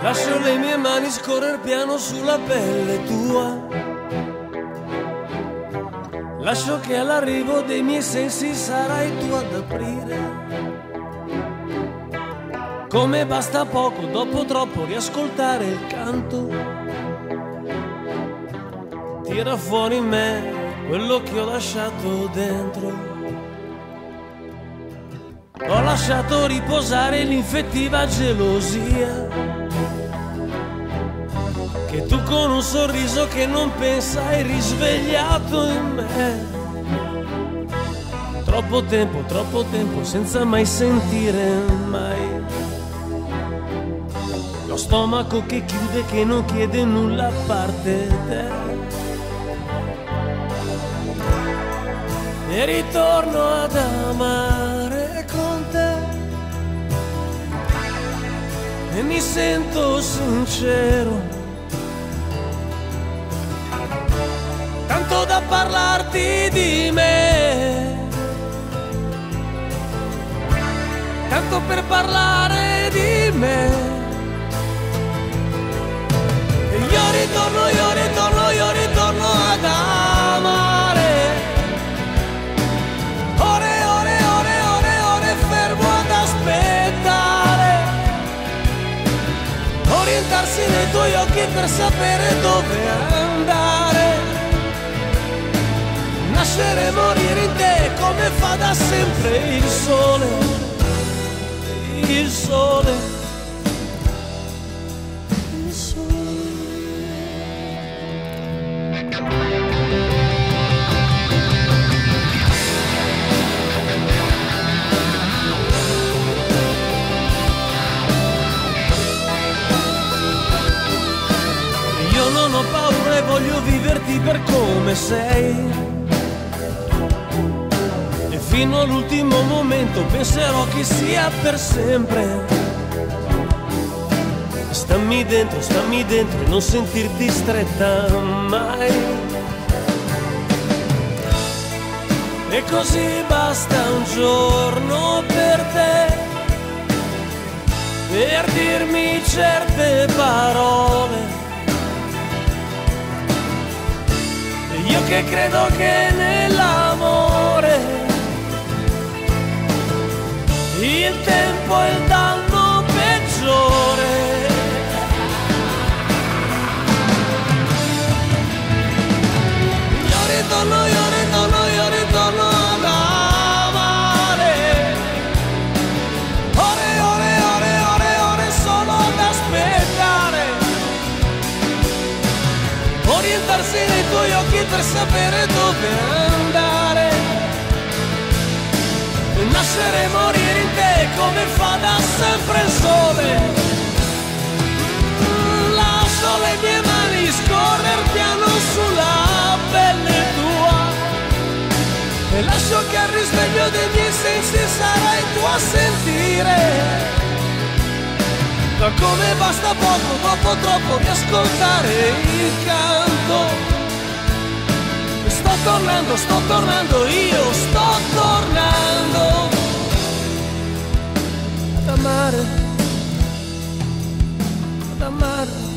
Lascio le mie mani scorrere piano sulla pelle tua. Lascio che all'arrivo dei miei sensi sarai tu ad aprire. Come basta poco, dopo troppo, riascoltare il canto. Tira fuori in me quello che ho lasciato dentro. Ho lasciato riposare l'infettiva gelosia che tu con un sorriso che non pensa hai risvegliato in me. Troppo tempo senza mai sentire mai. Lo stomaco che chiude, che non chiede nulla a parte te. E ritorno ad amare con te. E mi sento sincero, tanto da parlarti di me, tanto per parlare di me. E io ritorno ad amare. Ore fermo ad aspettare. Orientarsi nei tuoi occhi per sapere dove andare. Nascere e morire in te come fa da sempre il sole, il sole, il sole. Io non ho paura e voglio viverti per come sei. Fino all'ultimo momento penserò che sia per sempre. Stammi dentro e non sentirti stretta mai. E così basta un giorno per te, per dirmi certe parole. E io che credo che nell'amore il tempo è il danno peggiore. Io ritorno ad amare. Ore solo ad aspettare. Orientarsi nei tuoi occhi per sapere dove andare. Nascere e morire in te come fa da sempre il sole. Lascio le mie mani scorrere piano sulla pelle tua. E lascio che al risveglio dei miei sensi sarai tu a sentire. Ma come basta poco, dopo troppo, di ascoltare il canto. Sto tornando, io sto tornando ad amare, ad amare.